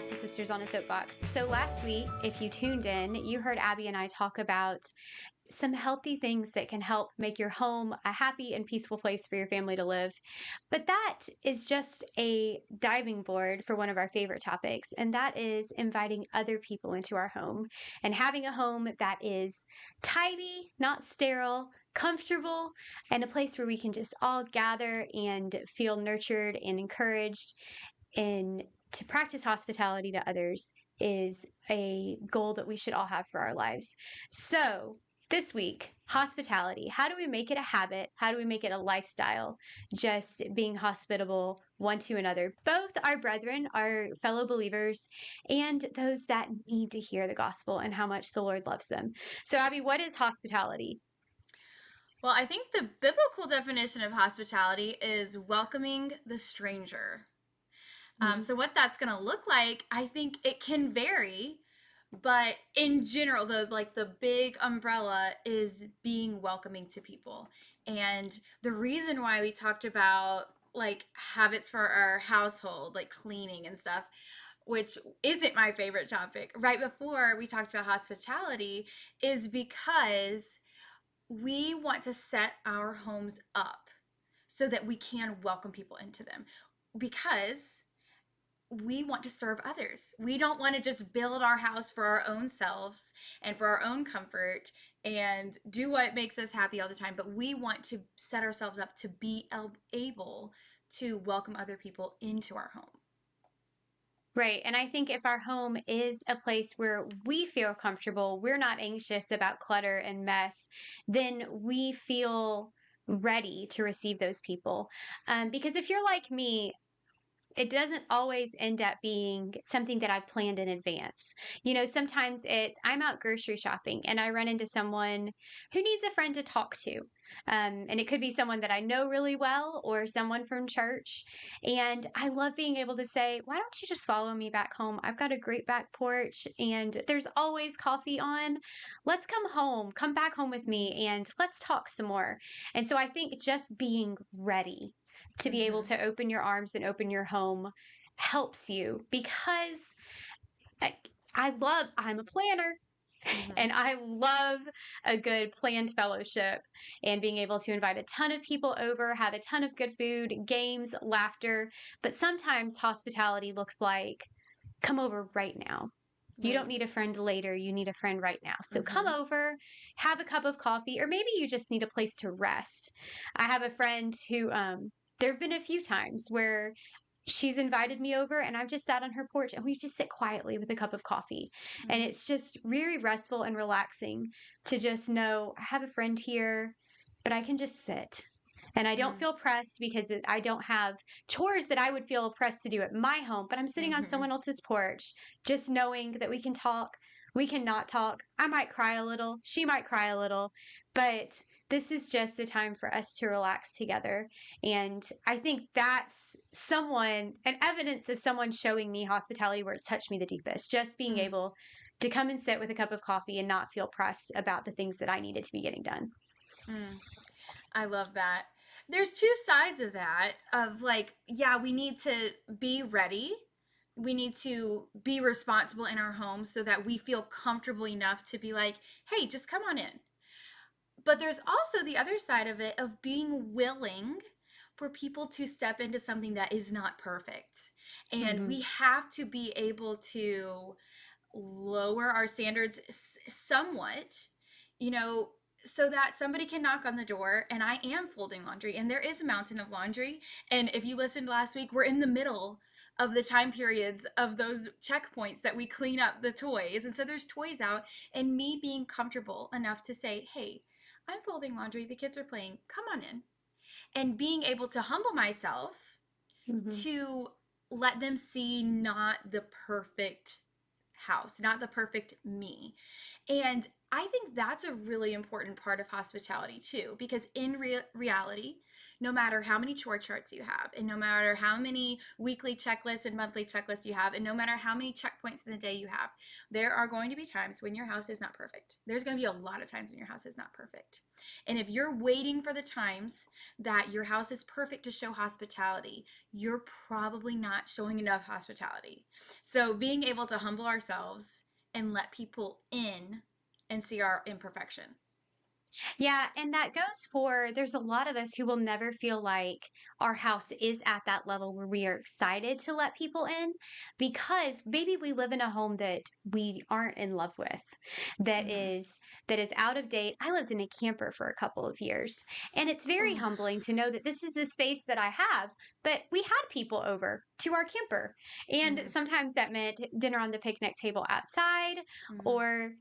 back to Sisters on a Soapbox. So, last week, if you tuned in, you heard Abby and I talk about some healthy things that can help make your home a happy and peaceful place for your family to live. But that is just a diving board for one of our favorite topics, and that is inviting other people into our home and having a home that is tidy, not sterile, comfortable, and a place where we can just all gather and feel nurtured and encouraged. And to practice hospitality to others is a goal that we should all have for our lives. So, this week, hospitality. How do we make it a habit? How do we make it a lifestyle? Just being hospitable one to another, both our brethren, our fellow believers, and those that need to hear the gospel and how much the Lord loves them. So, Abby, what is hospitality? Well, I think the biblical definition of hospitality is welcoming the stranger. Mm-hmm. So, what that's going to look like, I think it can vary, but in general, the big umbrella is being welcoming to people. And the reason why we talked about like habits for our household, like cleaning and stuff, which isn't my favorite topic, right before we talked about hospitality, is because we want to set our homes up so that we can welcome people into them because we want to serve others. We don't want to just build our house for our own selves and for our own comfort and do what makes us happy all the time, but we want to set ourselves up to be able to welcome other people into our home. Right. And I think if our home is a place where we feel comfortable, we're not anxious about clutter and mess, then we feel ready to receive those people. Because if you're like me, it doesn't always end up being something that I've planned in advance. Sometimes it's I'm out grocery shopping and I run into someone who needs a friend to talk to. And it could be someone that I know really well or someone from church. And I love being able to say, why don't you just follow me back home? I've got a great back porch and there's always coffee on. Let's come home, come back home with me, and let's talk some more. And so I think just being ready to be able Mm-hmm. to open your arms and open your home helps you because I, I'm a planner Mm-hmm. and I love a good planned fellowship and being able to invite a ton of people over, have a ton of good food, games, laughter. But sometimes hospitality looks like come over right now. You don't Right. need a friend later. You need a friend right now. So come Mm-hmm. over, have a cup of coffee, or maybe you just need a place to rest. I have a friend who, there have been a few times where she's invited me over and I've just sat on her porch and we just sit quietly with a cup of coffee. And Mm-hmm. it's just really restful and relaxing to just know I have a friend here, but I can just sit. And I don't feel pressed because I don't have chores that I would feel pressed to do at my home, but I'm sitting on Mm-hmm. someone else's porch, just knowing that we can talk, we can not talk. I might cry a little, she might cry a little, but this is just a time for us to relax together. And I think that's an evidence of someone showing me hospitality where it's touched me the deepest, just being Mm-hmm. able to come and sit with a cup of coffee and not feel pressed about the things that I needed to be getting done. Mm. I love that. There's two sides of that of like, yeah, we need to be ready. We need to be responsible in our home so that we feel comfortable enough to be like, hey, just come on in. But there's also the other side of it of being willing for people to step into something that is not perfect. And Mm-hmm. we have to be able to lower our standards somewhat, you know, so that somebody can knock on the door and I am folding laundry and there is a mountain of laundry. And if you listened last week, we're in the middle of the time periods of those checkpoints that we clean up the toys. And so there's toys out, and me being comfortable enough to say, hey, I'm folding laundry, the kids are playing, come on in. And being able to humble myself Mm-hmm. to let them see not the perfect house, not the perfect me. And I think that's a really important part of hospitality too, because in reality, no matter how many chore charts you have, and no matter how many weekly checklists and monthly checklists you have, and no matter how many checkpoints in the day you have, there are going to be times when your house is not perfect. There's going to be a lot of times when your house is not perfect. And if you're waiting for the times that your house is perfect to show hospitality, you're probably not showing enough hospitality. So being able to humble ourselves and let people in and see our imperfection. Yeah, and that goes for there's a lot of us who will never feel like our house is at that level where we are excited to let people in because maybe we live in a home that we aren't in love with, that Mm-hmm. is that is out of date. I lived in a camper for a couple of years, and it's very Oh. humbling to know that this is the space that I have, but we had people over to our camper. And Mm-hmm. sometimes that meant dinner on the picnic table outside Mm-hmm. or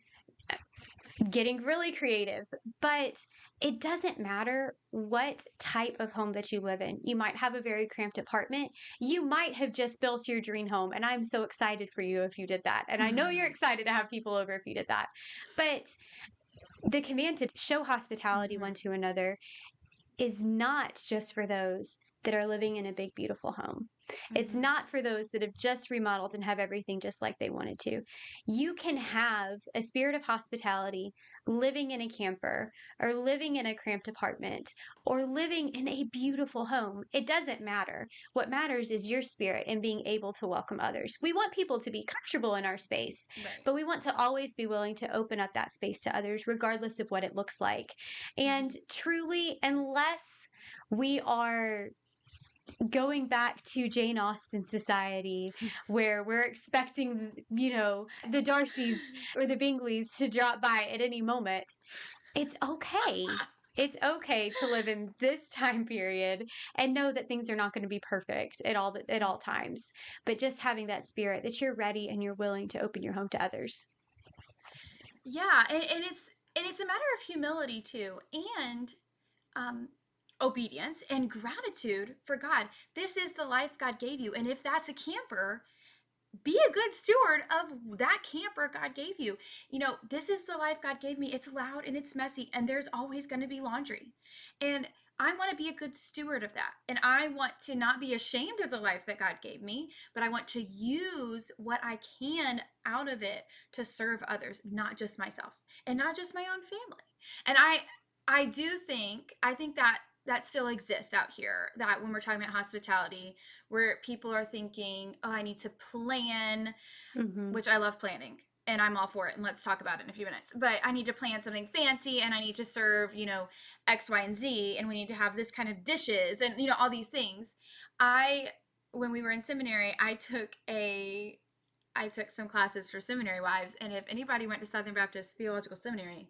getting really creative. But it doesn't matter what type of home that you live in. You might have a very cramped apartment. You might have just built your dream home. And I'm so excited for you if you did that. And I know you're excited to have people over if you did that. But the command to show hospitality Mm-hmm. one to another is not just for those that are living in a big, beautiful home. It's Mm-hmm. not for those that have just remodeled and have everything just like they wanted to. You can have a spirit of hospitality living in a camper or living in a cramped apartment or living in a beautiful home. It doesn't matter. What matters is your spirit and being able to welcome others. We want people to be comfortable in our space, Right. but we want to always be willing to open up that space to others, regardless of what it looks like. And Mm-hmm. truly, unless we are going back to Jane Austen society where we're expecting, the Darcys or the Bingleys to drop by at any moment, it's okay. It's okay to live in this time period and know that things are not going to be perfect at all times. But just having that spirit that you're ready and you're willing to open your home to others. Yeah, and it's a matter of humility too, and um, obedience and gratitude for God. This is the life God gave you, and if that's a camper, be a good steward of that camper God gave you. This is the life God gave me. It's loud and it's messy, and there's always going to be laundry. And I want to be a good steward of that. And I want to not be ashamed of the life that God gave me, but I want to use what I can out of it to serve others, not just myself and not just my own family. And I think that that still exists out here, that when we're talking about hospitality, where people are thinking, oh, I need to plan, Mm-hmm. which I love planning and I'm all for it. And let's talk about it in a few minutes. But I need to plan something fancy and I need to serve, X, Y, and Z. And we need to have this kind of dishes and, all these things. When we were in seminary, I took some classes for seminary wives. And if anybody went to Southern Baptist Theological Seminary,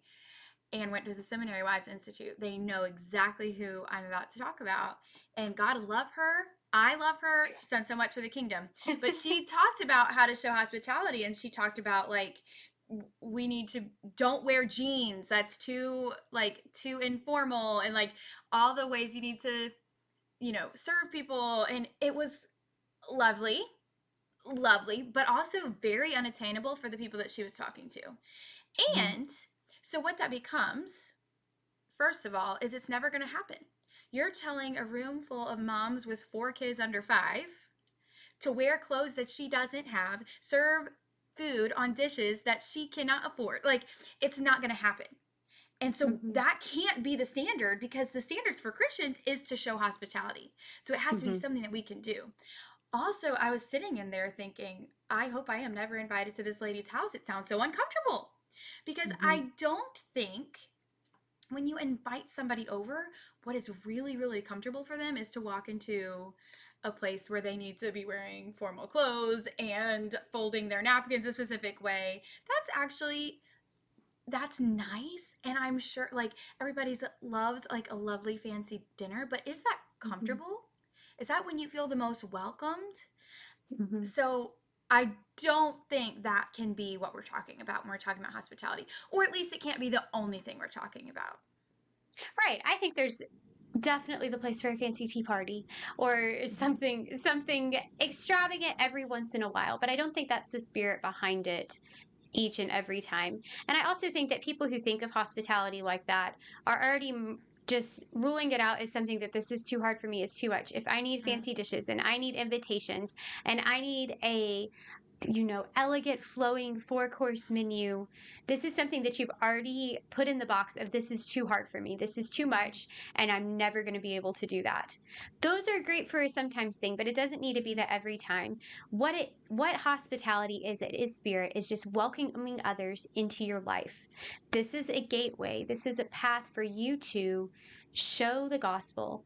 and went to the Seminary Wives Institute, they know exactly who I'm about to talk about. And God love her. I love her. She's done so much for the kingdom. But she talked about how to show hospitality, and she talked about we need to don't wear jeans. That's too informal, and all the ways you need to, serve people. And it was lovely, lovely, but also very unattainable for the people that she was talking to. Mm-hmm. And so what that becomes, first of all, is it's never going to happen. You're telling a room full of moms with 4 kids under 5 to wear clothes that she doesn't have, serve food on dishes that she cannot afford. It's not going to happen. And so Mm-hmm. that can't be the standard, because the standards for Christians is to show hospitality. So it has to be Mm-hmm. something that we can do. Also, I was sitting in there thinking, I hope I am never invited to this lady's house. It sounds so uncomfortable. Because Mm-hmm. I don't think when you invite somebody over, what is really, really comfortable for them is to walk into a place where they need to be wearing formal clothes and folding their napkins a specific way. That's nice. And I'm sure everybody's loves a lovely fancy dinner, but is that Mm-hmm. comfortable? Is that when you feel the most welcomed? Mm-hmm. So I don't think that can be what we're talking about when we're talking about hospitality, or at least it can't be the only thing we're talking about. Right. I think there's definitely the place for a fancy tea party or something extravagant every once in a while, but I don't think that's the spirit behind it each and every time. And I also think that people who think of hospitality like that are already just ruling it out as something that this is too hard for me, it's too much. If I need Mm, fancy dishes and I need invitations and I need a elegant flowing four-course menu, this is something that you've already put in the box of this is too hard for me, this is too mm, much, and I'm never going to be able to do that. Those are great for a sometimes thing, but it doesn't need to be mm, that every time. What hospitality is, it is spirit, is just welcoming others into your life. This is a gateway, this is a path for you to show the gospel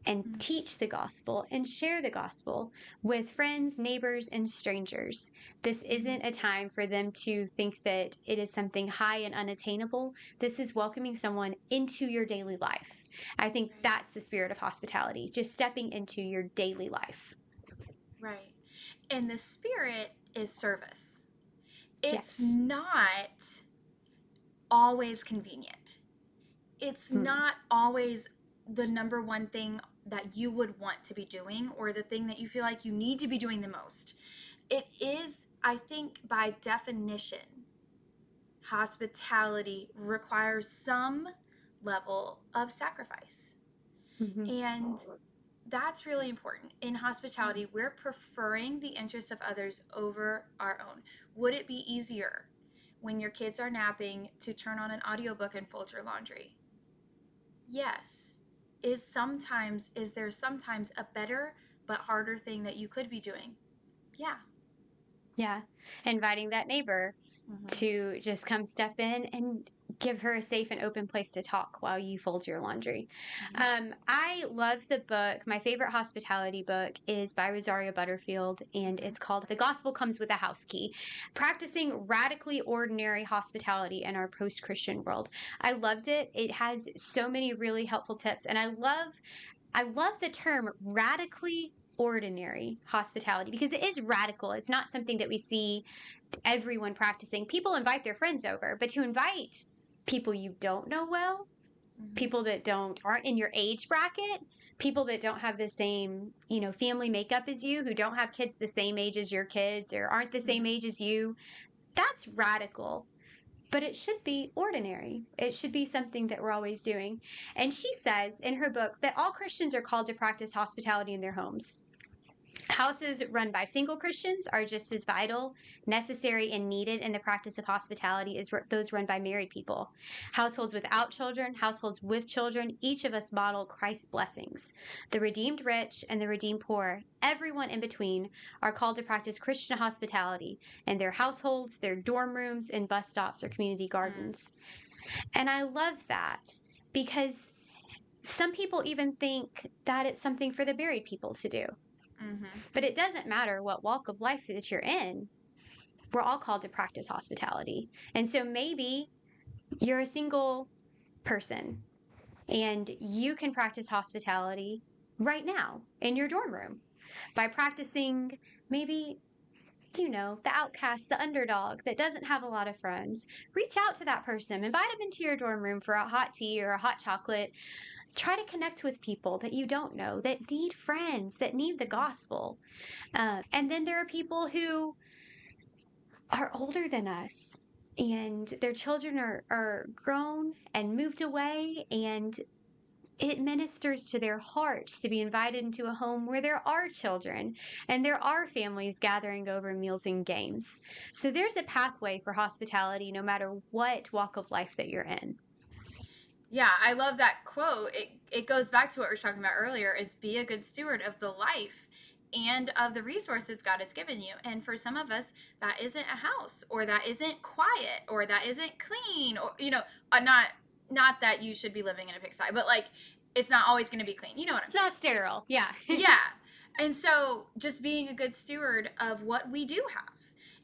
and mm, teach the gospel and share the gospel with friends, neighbors, and strangers. This mhm. isn't a time for them to think that it is something high and unattainable. This is welcoming someone into your daily life. I think Right, that's the spirit of hospitality, just stepping into your daily life. right. And the spirit is service. It's Yes. not always convenient. It's Hmm. not always the number one thing that you would want to be doing or the thing that you feel like you need to be doing the most. It is, I think, by definition, hospitality requires some level of sacrifice. Hmm. And that's really important. In hospitality, we're preferring the interests of others over our own. Would it be easier when your kids are napping to turn on an audiobook and fold your laundry? Yes. Is there sometimes a better but harder thing that you could be doing? Yeah. Yeah. Inviting that neighbor Mm-hmm. to just come step in and give her a safe and open place to talk while you fold your laundry. Mm-hmm. I love the book. My favorite hospitality book is by Rosaria Butterfield, and Mm-hmm. it's called The Gospel Comes with a House Key, Practicing Radically Ordinary Hospitality in Our Post-Christian World. I loved it. It has so many really helpful tips, and I love the term radically ordinary hospitality because it is radical. It's not something that we see everyone practicing. People invite their friends over, but to invite people you don't know well, Mm-hmm. people that don't aren't in your age bracket, people that don't have the same, family makeup as you, who don't have kids the same age as your kids or aren't the same Mm-hmm. age as you, that's radical. But it should be ordinary. It should be something that we're always doing. And she says in her book that all Christians are called to practice hospitality in their homes. Houses run by single Christians are just as vital, necessary, and needed in the practice of hospitality as those run by married people. Households without children, households with children, each of us model Christ's blessings. The redeemed rich and the redeemed poor, everyone in between, are called to practice Christian hospitality in their households, their dorm rooms, and bus stops or community gardens. And I love that because some people even think that it's something for the married people to do. Mm-hmm. But it doesn't matter what walk of life that you're in. We're all called to practice hospitality. And so maybe you're a single person and you can practice hospitality right now in your dorm room by practicing maybe the outcast, the underdog that doesn't have a lot of friends. Reach out to that person, invite them into your dorm room for a hot tea or a hot chocolate. Try to connect with people that you don't know, that need friends, that need the gospel. And then there are people who are older than us and their children are grown and moved away, and it ministers to their hearts to be invited into a home where there are children and there are families gathering over meals and games. So there's a pathway for hospitality no matter what walk of life that you're in. Yeah, I love that quote. It goes back to what we were talking about earlier is be a good steward of the life and of the resources God has given you. And for some of us, that isn't a house or that isn't quiet or that isn't clean or not that you should be living in a pigsty, but like it's not always going to be clean. You know what I'm It's saying? not sterile. Yeah. Yeah. And so just being a good steward of what we do have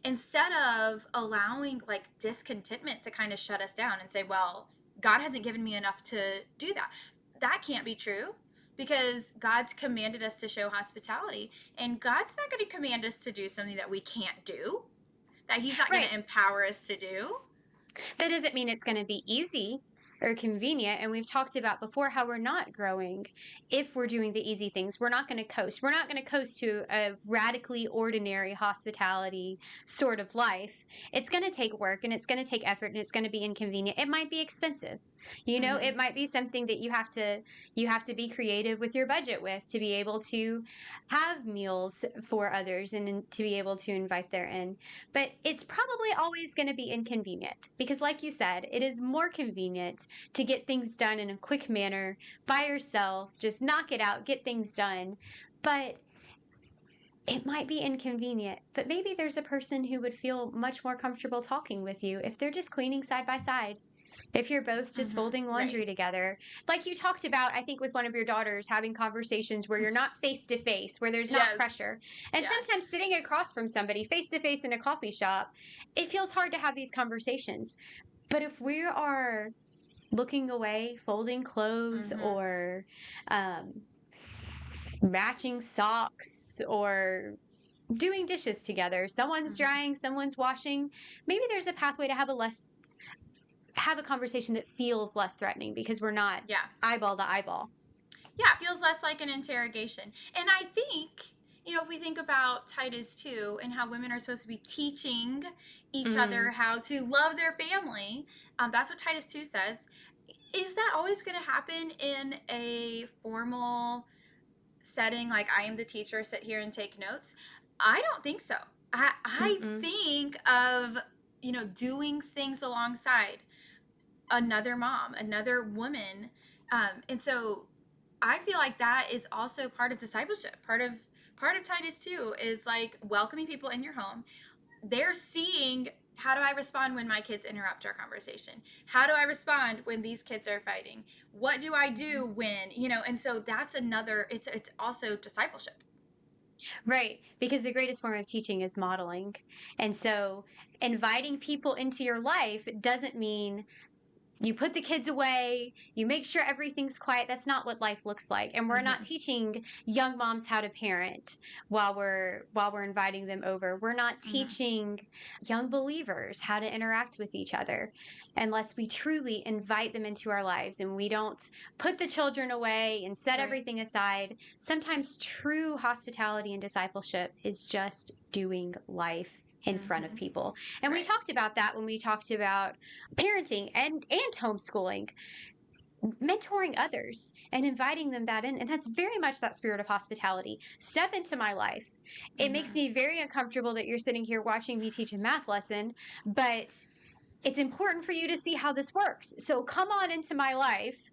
instead of allowing like discontentment to kind of shut us down and say, well, God hasn't given me enough to do that. That can't be true because God's commanded us to show hospitality and God's not going to command us to do something that we can't do, that He's not going Right. to empower us to do. That doesn't mean it's going to be easy. or convenient. And we've talked about before how we're not growing if we're doing the easy things. We're not going to coast. We're not going to coast to a radically ordinary hospitality sort of life. It's going to take work and it's going to take effort and it's going to be inconvenient. It might be expensive. You know, Mm-hmm. it might be something that you have to be creative with your budget with to be able to have meals for others and to be able to invite them in. But it's probably always going to be inconvenient because, like you said, it is more convenient to get things done in a quick manner by yourself, just knock it out, get things done. But it might be inconvenient, but maybe there's a person who would feel much more comfortable talking with you if they're just cleaning side by side. If you're both just Mm-hmm. folding Right. laundry together, like you talked about, I think with one of your daughters, having conversations where you're not face to face, where there's not Yes. pressure. And Yeah. sometimes sitting across from somebody face to face in a coffee shop, it feels hard to have these conversations. But if we are looking away, folding clothes, Mm-hmm. or um, matching socks, or doing dishes together, someone's Mm-hmm. drying, someone's washing, maybe there's a pathway to have a conversation that feels less threatening because we're not Yeah. eyeball to eyeball. Yeah, it feels less like an interrogation. And I think, if we think about Titus 2 and how women are supposed to be teaching each Mm, other how to love their family, that's what Titus 2 says. Is that always going to happen in a formal setting like I am the teacher, sit here and take notes? I don't think so. I mm-mm. think of, doing things alongside another mom, another woman. And so I feel like that is also part of discipleship. Part of Titus 2 is like welcoming people in your home. They're seeing, how do I respond when my kids interrupt our conversation? How do I respond when these kids are fighting? What do I do when, and so that's another, it's also discipleship. Right, because the greatest form of teaching is modeling. And so inviting people into your life doesn't mean you put the kids away, you make sure everything's quiet. That's not what life looks like. And we're not Mm-hmm. teaching young moms how to parent while we're inviting them over. We're not Mm-hmm. teaching young believers how to interact with each other unless we truly invite them into our lives and we don't put the children away and set Right. everything aside. Sometimes true hospitality and discipleship is just doing life in front of Mm-hmm. people. And we Right. talked about that when we talked about parenting and homeschooling, mentoring others and inviting them that in. And that's very much that spirit of hospitality. Step into my life. It makes Mm-hmm. me very uncomfortable that you're sitting here watching me teach a math lesson, but it's important for you to see how this works. So come on into my life.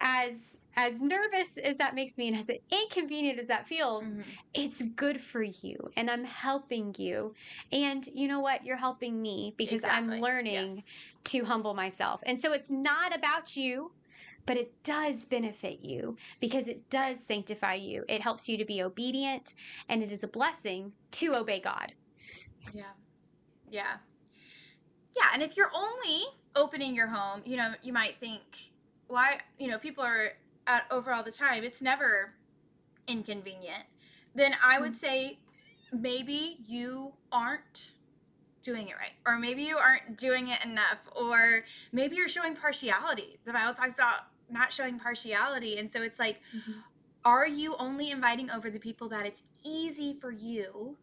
As nervous as that makes me and as inconvenient as that feels, Mm-hmm. it's good for you and I'm helping you. And you know what? You're helping me because I'm Exactly. learning Yes. to humble myself. And so it's not about you, but it does benefit you because it Right. does sanctify you. It helps you to be obedient and it is a blessing to obey God. Yeah. Yeah. Yeah, and if you're only opening your home, you might think, why, people are over all the time. It's never inconvenient. Then I would say maybe you aren't doing it right, or maybe you aren't doing it enough, or maybe you're showing partiality. The Bible talks about not showing partiality, and so it's like, Mhm. are you only inviting over the people that it's easy for you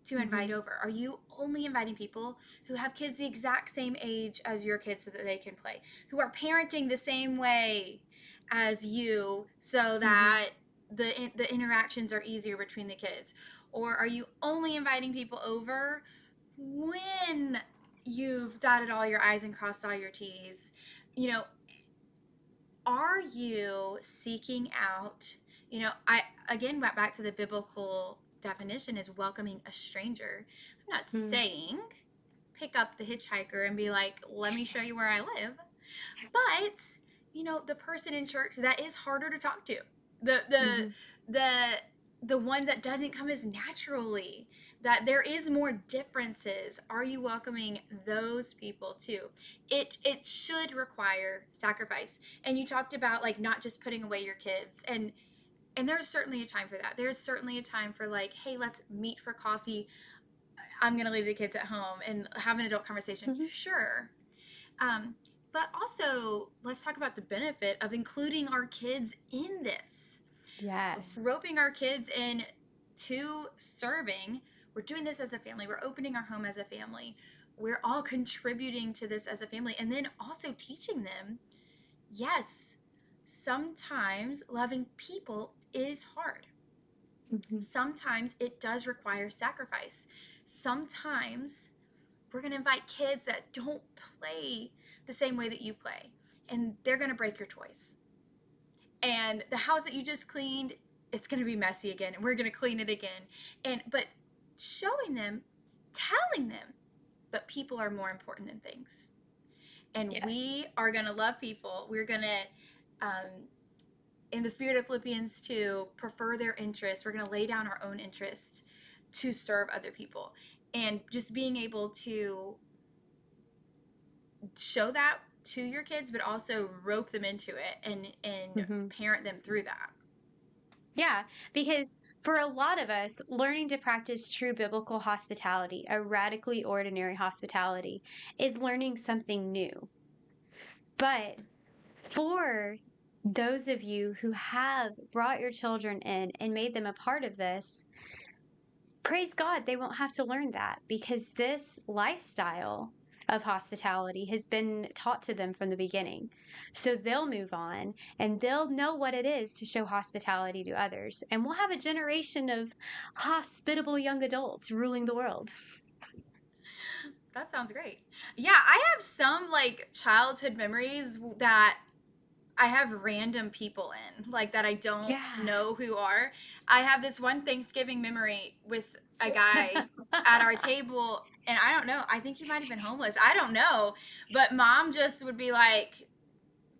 to invite Mhm. over? Are you only inviting people who have kids the exact same age as your kids so that they can play, who are parenting the same way as you so Mhm. that the interactions are easier between the kids? Or are you only inviting people over when you've dotted all your I's and crossed all your T's? You know, are you seeking out, I again went back to the biblical definition is welcoming a stranger. I'm not Mhm. saying pick up the hitchhiker and be like, let me show you where I live. But, the person in church that is harder to talk to. The the Mhm. the the one that doesn't come as naturally, that there is more differences. Are you welcoming those people too? It should require sacrifice. And you talked about like not just putting away your kids, and there's certainly a time for that. There's certainly a time for like, hey, let's meet for coffee. I'm gonna leave the kids at home and have an adult conversation. Mhm. Sure. um, But also, let's talk about the benefit of including our kids in this, Yes. roping our kids in to serving. We're doing this as a family. We're opening our home as a family. We're all contributing to this as a family. And then also teaching them, yes, sometimes loving people is hard. Hmm. Sometimes it does require sacrifice. Sometimes we're going to invite kids that don't play the same way that you play, and they're going to break your toys. And the house that you just cleaned, it's going to be messy again, and we're going to clean it again. But showing them, telling them, but people are more important than things. And Yes. we are going to love people. We're going to, in the spirit of Philippians 2, prefer their interests. We're going to lay down our own interest to serve other people. And just being able to show that to your kids, but also rope them into it and Hmm. parent them through that. Yeah, because for a lot of us, learning to practice true biblical hospitality, a radically ordinary hospitality, is learning something new. But for those of you who have brought your children in and made them a part of this, praise God, they won't have to learn that because this lifestyle of hospitality has been taught to them from the beginning. So they'll move on and they'll know what it is to show hospitality to others. And we'll have a generation of hospitable young adults ruling the world. That sounds great. Yeah, I have some like childhood memories that I have random people in, like that I don't Yeah. know who are. I have this one Thanksgiving memory with a guy at our table, and I don't know. I think he might have been homeless. I don't know. But mom just would be like,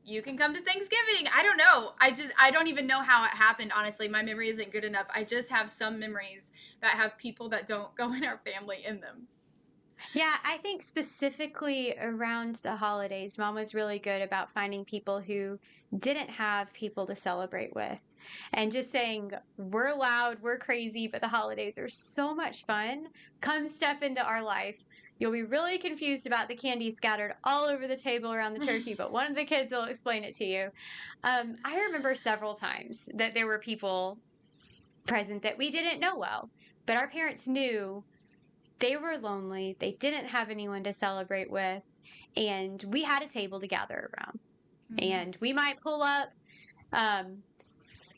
you can come to Thanksgiving. I don't know. I don't even know how it happened, honestly. My memory isn't good enough. I just have some memories that have people that don't go in our family in them. Yeah, I think specifically around the holidays, mom was really good about finding people who didn't have people to celebrate with and just saying, we're loud, we're crazy, but the holidays are so much fun. Come step into our life. You'll be really confused about the candy scattered all over the table around the turkey, but one of the kids will explain it to you. I remember several times that there were people present that we didn't know well, but our parents knew they were lonely. They didn't have anyone to celebrate with. And we had a table to gather around. Mm-hmm. And we might pull up um,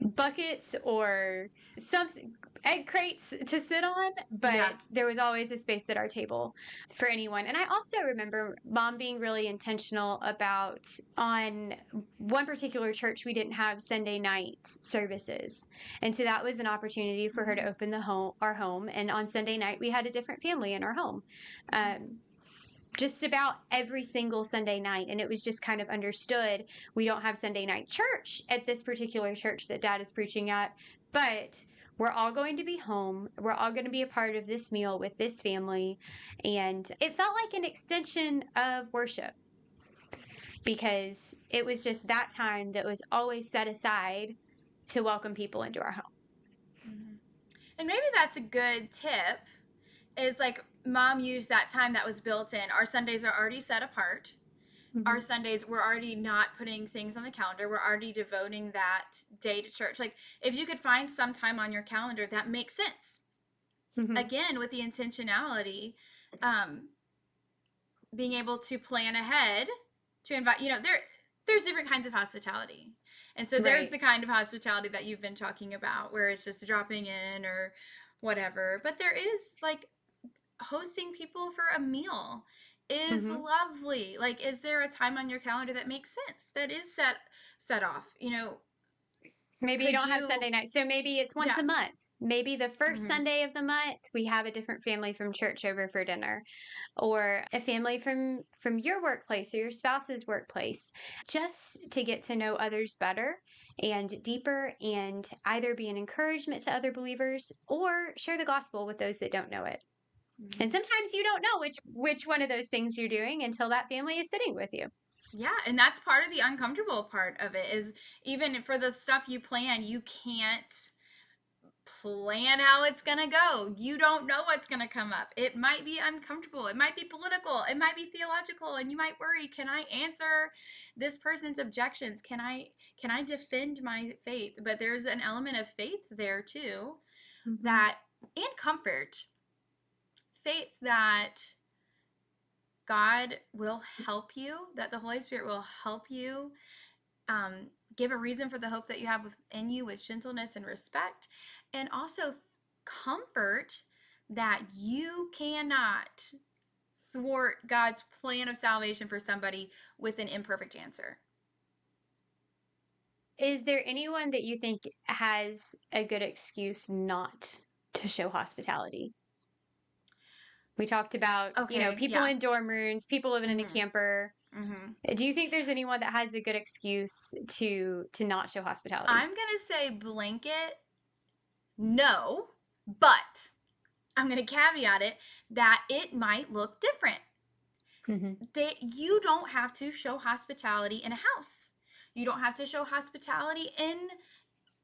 buckets or something, egg crates to sit on, Yeah. but there was always a space at our table for anyone. And I also remember mom being really intentional about on one particular church, we didn't have Sunday night services. And so that was an opportunity for her to Mm-hmm. open our home. And on Sunday night, we had a different family in our home. Um, just about every single Sunday night. And it was just kind of understood we don't have Sunday night church at this particular church that dad is preaching at, but we're all going to be home. We're all going to be a part of this meal with this family. And it felt like an extension of worship because it was just that time that was always set aside to welcome people into our home. Mm-hmm. And maybe that's a good tip is like mom used that time that was built in. Our Sundays are already set apart. Our Mm-hmm. Sundays, we're already not putting things on the calendar. We're already devoting that day to church. Like if you could find some time on your calendar, that makes sense. Mm-hmm. Again, with the intentionality, um, being able to plan ahead to invite, there's different kinds of hospitality. And so there's Right. the kind of hospitality that you've been talking about where it's just dropping in or whatever. But there is like hosting people for a meal is Mm-hmm. lovely. Like, is there a time on your calendar that makes sense? That is set off. Maybe you Could don't have you? Sunday night. So maybe it's once Yeah. a month. Maybe the first Mm-hmm. Sunday of the month, we have a different family from church over for dinner or a family from your workplace or your spouse's workplace just to get to know others better and deeper and either be an encouragement to other believers or share the gospel with those that don't know it. And Mm-hmm. sometimes you don't know which one of those things you're doing until that family is sitting with you. Yeah, and that's part of the uncomfortable part of it is even for the stuff you plan, you can't plan how it's going to go. You don't know what's going to come up. It might be uncomfortable. It might be political. It might be theological, and you might worry, can I answer this person's objections? Can I defend my faith? But there's an element of faith there too, Mm-hmm. that and comfort. Faith that God will help you, that the Holy Spirit will help you, give a reason for the hope that you have within you with gentleness and respect, and also comfort that you cannot thwart God's plan of salvation for somebody with an imperfect answer. Is there anyone that you think has a good excuse not to show hospitality? We talked about, Okay, people yeah. in dorm rooms, people living in a Mm-hmm. camper. Mm-hmm. Do you think there's anyone that has a good excuse to not show hospitality? I'm gonna say blanket no, but I'm gonna caveat it that it might look different. Mm-hmm. That you don't have to show hospitality in a house. You don't have to show hospitality in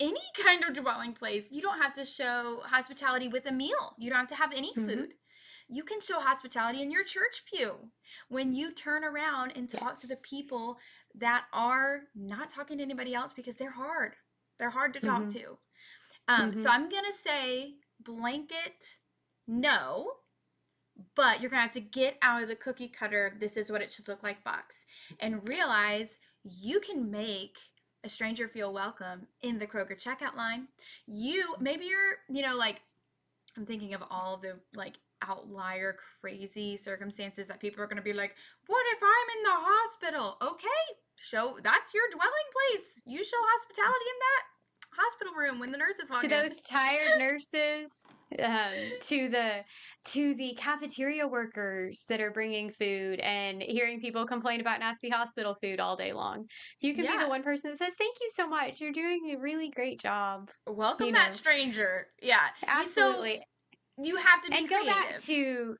any kind of dwelling place. You don't have to show hospitality with a meal. You don't have to have any Mm-hmm. food. You can show hospitality in your church pew when you turn around and talk to the Yes. people that are not talking to anybody else because they're hard. They're hard to talk Mm-hmm. to. Mm-hmm. So I'm going to say blanket no, but you're going to have to get out of the cookie cutter, this is what it should look like box, and realize you can make a stranger feel welcome in the Kroger checkout line. Maybe like, I'm thinking of all the like outlier crazy circumstances that people are going to be like, what if I'm in the hospital? Okay, that's your dwelling place. You show hospitality in that hospital room when the nurses To walk in. those tired nurses, to the cafeteria workers that are bringing food and hearing people complain about nasty hospital food all day long. You can be the Yeah, one person that says, "Thank you so much. You're doing a really great job." welcome You that know, stranger. Yeah, absolutely. you have to be And go back creative. to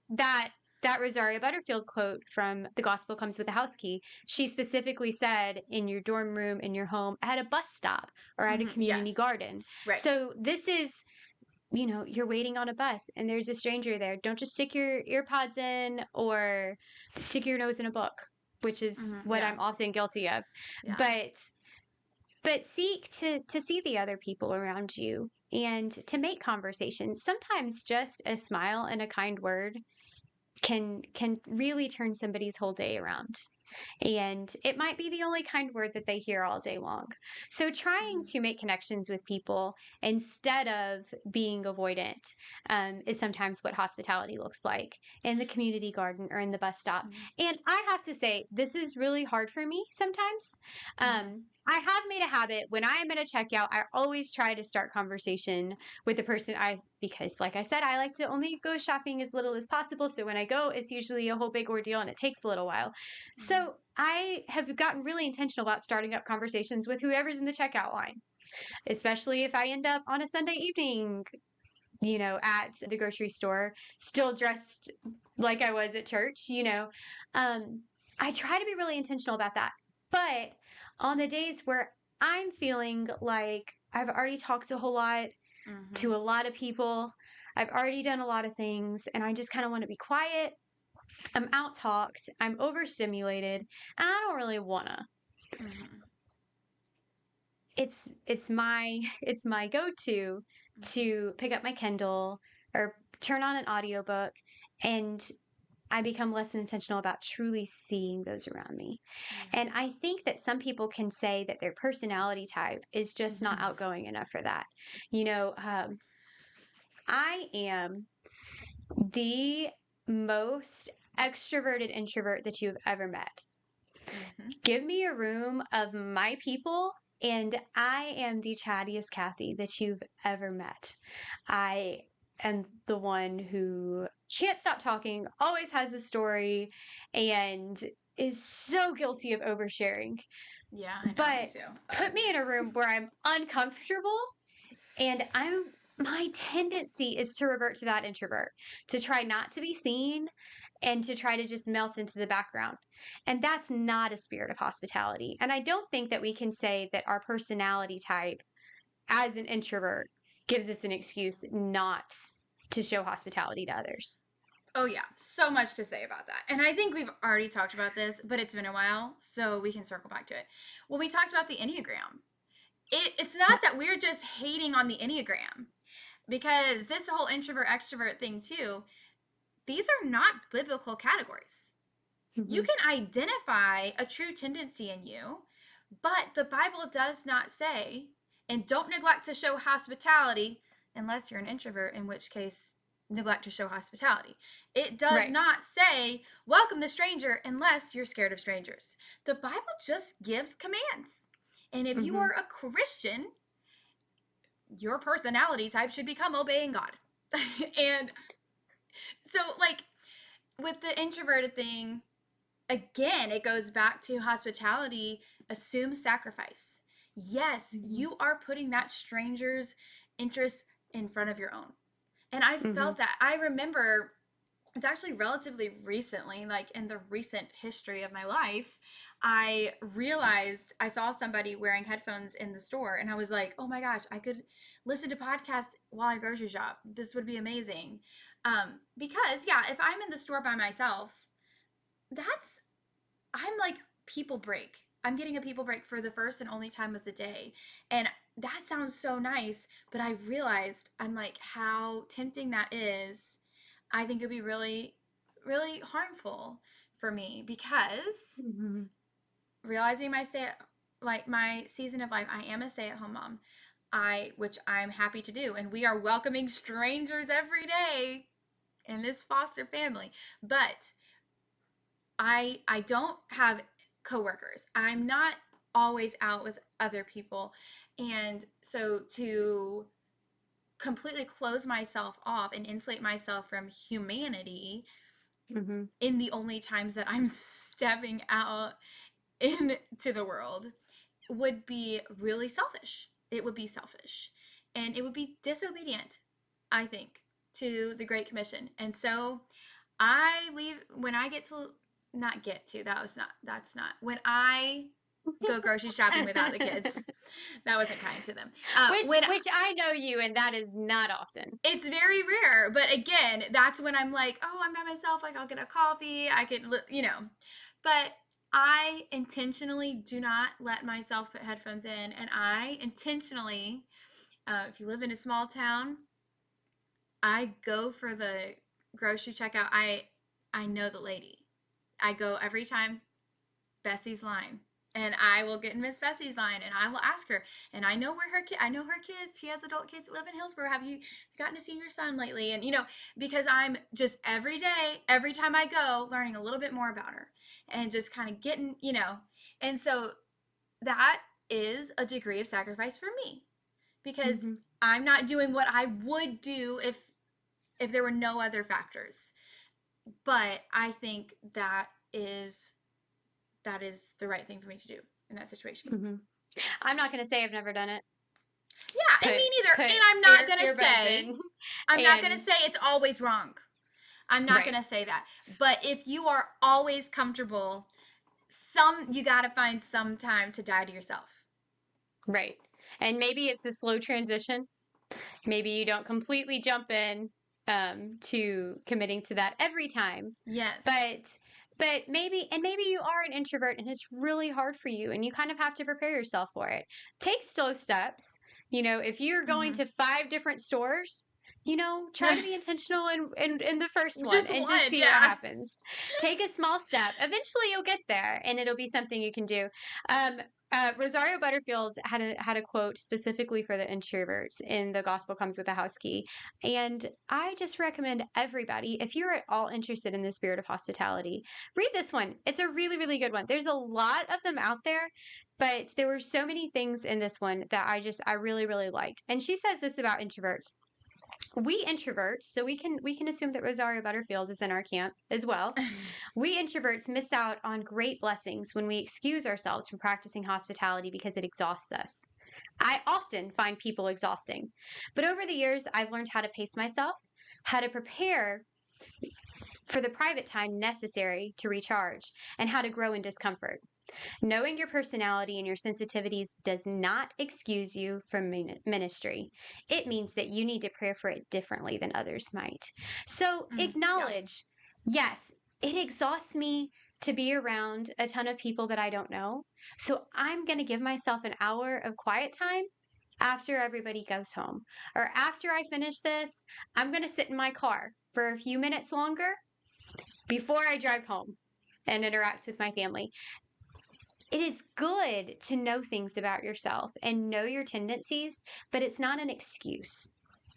that Rosaria Butterfield quote from The Gospel Comes with a House Key. She specifically said, in your dorm room, in your home, at a bus stop, or at a community Yes, garden. right. So this is, you're waiting on a bus and there's a stranger there. Don't just stick your earpods in or stick your nose in a book, which is what Yeah, I'm often guilty of. yeah. But seek to see the other people around you and to make conversations. Sometimes just a smile and a kind word can really turn somebody's whole day around. And it might be the only kind word that they hear all day long. So, trying to make connections with people instead of being avoidant is sometimes what hospitality looks like in the community garden or in the bus stop. And I have to say, this is really hard for me sometimes. Mm-hmm. I have made a habit when I am in a checkout, I always try to start conversation with the person because like I said, I like to only go shopping as little as possible. So when I go, it's usually a whole big ordeal and it takes a little while. So I have gotten really intentional about starting up conversations with whoever's in the checkout line, especially if I end up on a Sunday evening, at the grocery store, still dressed like I was at church. I try to be really intentional about that. But on the days where I'm feeling like I've already talked a whole lot Mm-hmm. to a lot of people, I've already done a lot of things, and I just kind of want to be quiet. I'm out talked, I'm overstimulated, and I don't really wanna. Mm-hmm. It's my go-to to pick up my Kindle or turn on an audiobook, and I become less intentional about truly seeing those around me. Yeah. And I think that some people can say that their personality type is just not Mm-hmm. outgoing enough for that. You know, I am the most extroverted introvert that you've ever met. Mm-hmm. Give me a room of my people, and I am the chattiest Kathy that you've ever met. I am the one who can't stop talking, always has a story, and is so guilty of oversharing. Yeah, I know, me But too. put me in a room where I'm uncomfortable, and my tendency is to revert to that introvert, to try not to be seen and to try to just melt into the background. And that's not a spirit of hospitality. And I don't think that we can say that our personality type as an introvert gives us an excuse not to show hospitality to others. Oh, yeah. So much to say about that. And I think we've already talked about this, but it's been a while, so we can circle back to it. Well, we talked about the Enneagram. It's not that we're just hating on the Enneagram, because this whole introvert extrovert thing, too, these are not biblical categories. You Mm-hmm. can identify a true tendency in you, but the Bible does not say, and don't neglect to show hospitality unless you're an introvert, in which case, neglect to show hospitality. It does Right. not say, welcome the stranger unless you're scared of strangers. The Bible just gives commands. And if you Mm-hmm. are a Christian, your personality type should become obeying God. And so, like, with the introverted thing, again, it goes back to hospitality, assume sacrifice. Yes, Mm-hmm. you are putting that stranger's interest in front of your own. And I Mm-hmm. felt that. I remember it's actually relatively recently, like in the recent history of my life, I realized I saw somebody wearing headphones in the store and I was like, oh my gosh, I could listen to podcasts while I grocery shop. This would be amazing. Because, yeah, if I'm in the store by myself, that's I'm like people break. I'm getting a people break for the first and only time of the day. And that sounds so nice, but I realized I'm like how tempting that is. I think it'd be really, really harmful for me because Mm-hmm. realizing my season of life, I am a stay-at-home mom. Which I'm happy to do. And we are welcoming strangers every day in this foster family. But I don't have coworkers. I'm not always out with other people. And so to completely close myself off and insulate myself from humanity Mm-hmm. in the only times that I'm stepping out into the world would be really selfish. It would be selfish. And it would be disobedient, I think, to the Great Commission. And so I leave when I get to not get to that's not when I go grocery shopping without the kids. That wasn't kind to them. When which I know you, and that is not often. it's very rare, but again, that's when I'm like, oh, I'm by myself. Like I'll get a coffee. I could, but I intentionally do not let myself put headphones in, and I intentionally, if you live in a small town, I go for the grocery checkout. I know the lady. I go every time, Bessie's line. And I will get in Miss Bessie's line and I will ask her. And I know I know her kids. She has adult kids that live in Hillsborough. Have you gotten to see your son lately? And because I'm just every day, every time I go, learning a little bit more about her and just kind of getting. And so that is a degree of sacrifice for me because Mm-hmm. I'm not doing what I would do if there were no other factors. But I think that is the right thing for me to do in that situation. Mm-hmm. I'm not going to say I've never done it. Yeah, and Put me neither. put And I'm not gonna earbuds say in, I'm not gonna and say it's always wrong. I'm not right, gonna say that. But if you are always comfortable, you gotta find some time to die to yourself. right, and maybe it's a slow transition. Maybe you don't completely jump in to committing to that every time, Yes. but maybe you are an introvert and it's really hard for you and you kind of have to prepare yourself for it. Take slow steps. If you're going Mm-hmm. to 5 different stores, try to be intentional in the first one Just and just one, see what yeah. happens. Take a small step. Eventually you'll get there and it'll be something you can do. Um, Rosario Butterfield had a quote specifically for the introverts in The Gospel Comes with a House Key. And I just recommend everybody, if you're at all interested in the spirit of hospitality, read this one. It's a really, really good one. There's a lot of them out there, but there were so many things in this one that I really, really liked. And she says this about introverts. We introverts, so we can assume that Rosario Butterfield is in our camp as well. We introverts miss out on great blessings when we excuse ourselves from practicing hospitality because it exhausts us. I often find people exhausting, but over the years, I've learned how to pace myself, how to prepare for the private time necessary to recharge, and how to grow in discomfort. Knowing your personality and your sensitivities does not excuse you from ministry. It means that you need to pray for it differently than others might. So Yeah. acknowledge, yes, it exhausts me to be around a ton of people that I don't know. So I'm going to give myself an hour of quiet time after everybody goes home. Or after I finish this, I'm going to sit in my car for a few minutes longer before I drive home and interact with my family. It is good to know things about yourself and know your tendencies, but it's not an excuse.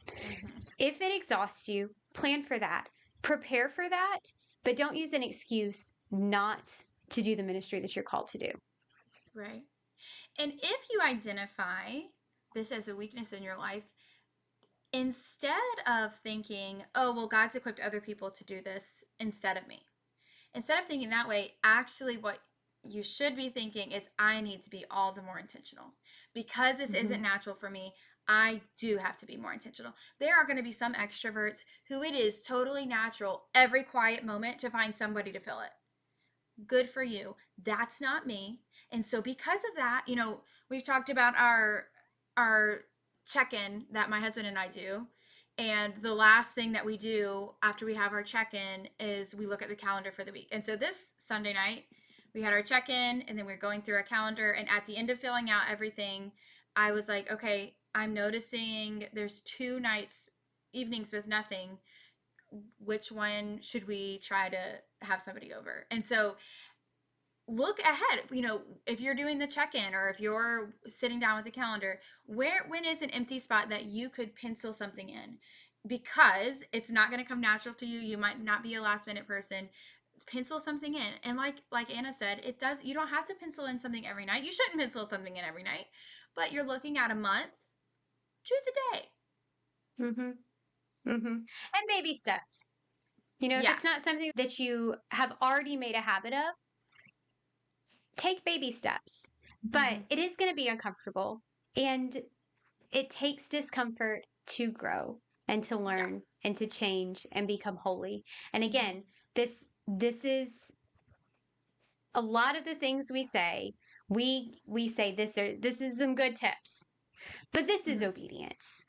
Mm-hmm. If it exhausts you, plan for that, prepare for that, but don't use an excuse not to do the ministry that you're called to do. Right. And if you identify this as a weakness in your life, instead of thinking, oh, well, God's equipped other people to do this instead of me, instead of thinking that way, actually, what you should be thinking is, I need to be all the more intentional. Because this Mm-hmm. isn't natural for me, I do have to be more intentional. There are going to be some extroverts who it is totally natural every quiet moment to find somebody to fill it. Good for you. That's not me. And so because of that, we've talked about our check-in that my husband and I do. And the last thing that we do after we have our check-in is we look at the calendar for the week. And so this Sunday night, we had our check-in and then we are going through our calendar. And at the end of filling out everything, I was like, okay, I'm noticing there's 2 nights, evenings with nothing. Which one should we try to have somebody over? And so look ahead, if you're doing the check-in or if you're sitting down with the calendar, when is an empty spot that you could pencil something in, because it's not going to come natural to you. You might not be a last minute person. Pencil something in. And like Anna said, you don't have to pencil in something every night. You shouldn't pencil something in every night, but you're looking at a month. Choose a day. Mm-hmm. Mm-hmm. And baby steps. If Yeah. it's not something that you have already made a habit of, take baby steps. But Mm-hmm. it is going to be uncomfortable. And it takes discomfort to grow and to Yeah. learn and to change and become holy. And Mm-hmm. again, this is a lot of the things we say. We say this is some good tips, but this is Mm-hmm. obedience.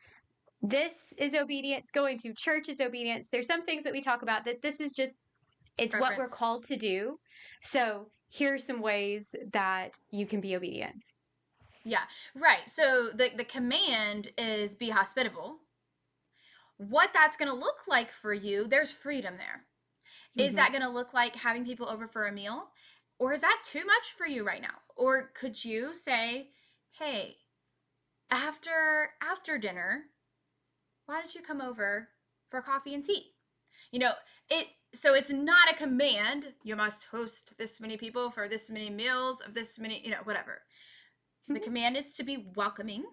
This is obedience. Going to church is obedience. There's some things that we talk about that this is just, it's what we're Preference. called to do. So here's some ways that you can be obedient. Yeah. Right. So the command is be hospitable. What that's going to look like for you, there's freedom there. Is Mm-hmm. that going to look like having people over for a meal? Or is that too much for you right now? Or could you say, hey, after dinner, why don't you come over for coffee and tea? You know, it so it's not a command, you must host this many people for this many meals of this many, whatever. The command is to be welcoming.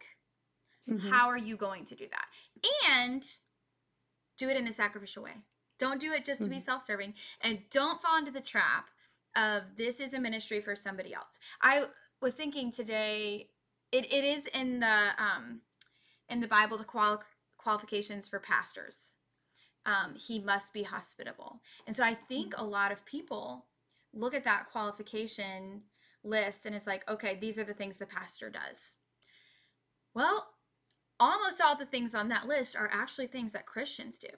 Mm-hmm. How are you going to do that? And do it in a sacrificial way. Don't do it just to be Mm-hmm. self serving, and don't fall into the trap of this is a ministry for somebody else. I was thinking today, it is in the Bible, the qualifications for pastors. He must be hospitable. And so I think a lot of people look at that qualification list and it's like, okay, these are the things the pastor does. Well, almost all the things on that list are actually things that Christians do.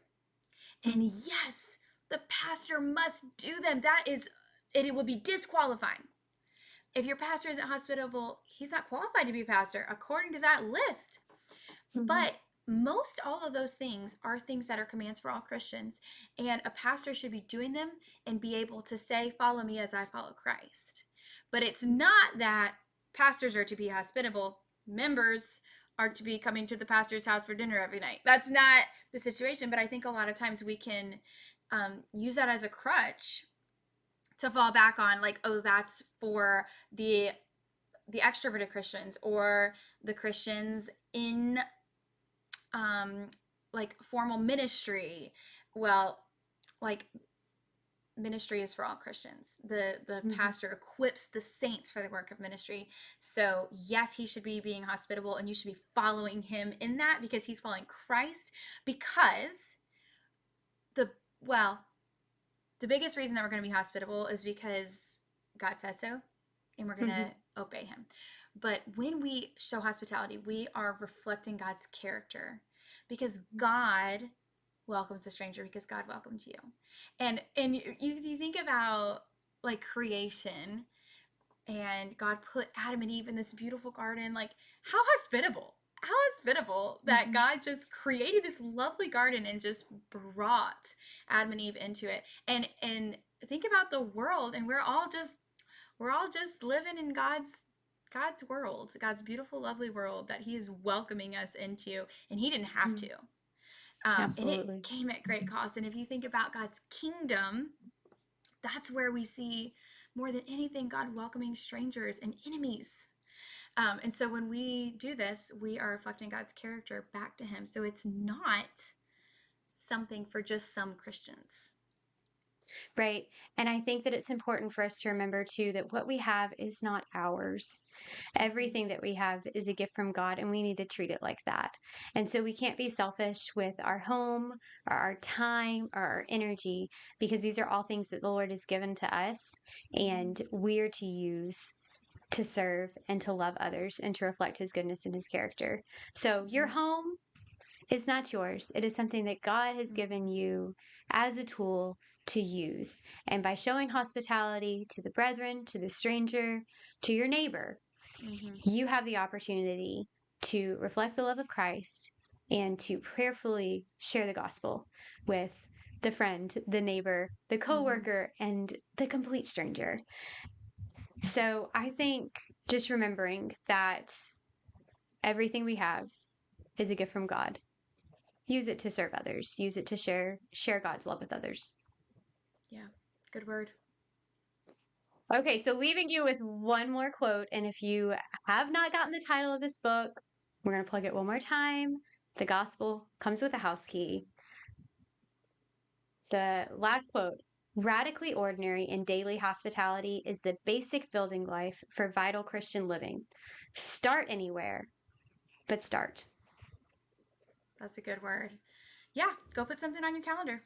And yes, the pastor must do them. It would be disqualifying. If your pastor isn't hospitable, he's not qualified to be a pastor according to that list. Mm-hmm. But most all of those things are things that are commands for all Christians. And a pastor should be doing them and be able to say, follow me as I follow Christ. But it's not that pastors are to be hospitable, members are to be coming to the pastor's house for dinner every night. That's not the situation. But I think a lot of times we can use that as a crutch to fall back on, like, oh, that's for the extroverted Christians or the Christians in um like formal ministry. Well, like, ministry is for all Christians. The Mm-hmm. pastor equips the saints for the work of ministry. So yes, he should be being hospitable, and you should be following him in that because he's following Christ. Because the well, the biggest reason that we're going to be hospitable is because God said so. and we're going to Mhm. obey him. But when we show hospitality, we are reflecting God's character, because God welcomes the stranger because God welcomes you. And you think about like creation, and God put Adam and Eve in this beautiful garden. Like, how hospitable! How hospitable that Mhm. God just created this lovely garden and just brought Adam and Eve into it. And think about the world, and we're all just living in God's world, God's beautiful, lovely world that He is welcoming us into, and He didn't have to. Mhm. And it Absolutely. came at great cost. And if you think about God's kingdom, that's where we see more than anything God welcoming strangers and enemies. And so when we do this, we are reflecting God's character back to Him. So it's not something for just some Christians. Right. And I think that it's important for us to remember too that what we have is not ours. Mm-hmm. Everything that we have is a gift from God, and we need to treat it like that. And so we can't be selfish with our home or our time or our energy, because these are all things that the Lord has given to us, and Mm-hmm. we're to use to serve and to love others and to reflect His goodness and His character. So your Mm-hmm. home is not yours. It is something that God has given you as a tool to use. And by showing hospitality to the brethren, to the stranger, to your neighbor, Mm-hmm. you have the opportunity to reflect the love of Christ and to prayerfully share the gospel with the friend, the neighbor, the Mm-hmm. coworker, and the complete stranger. So I think just remembering that everything we have is a gift from God. Use it to serve others. Use it to share God's love with others. Yeah, good word. Okay, so leaving you with one more quote, and if you have not gotten the title of this book, we're going to plug it one more time. The gospel comes with a house key. The last quote: radically ordinary and daily hospitality is the basic building life for vital Christian living. Start anywhere, but start. That's a good word. Yeah, go put something on your calendar.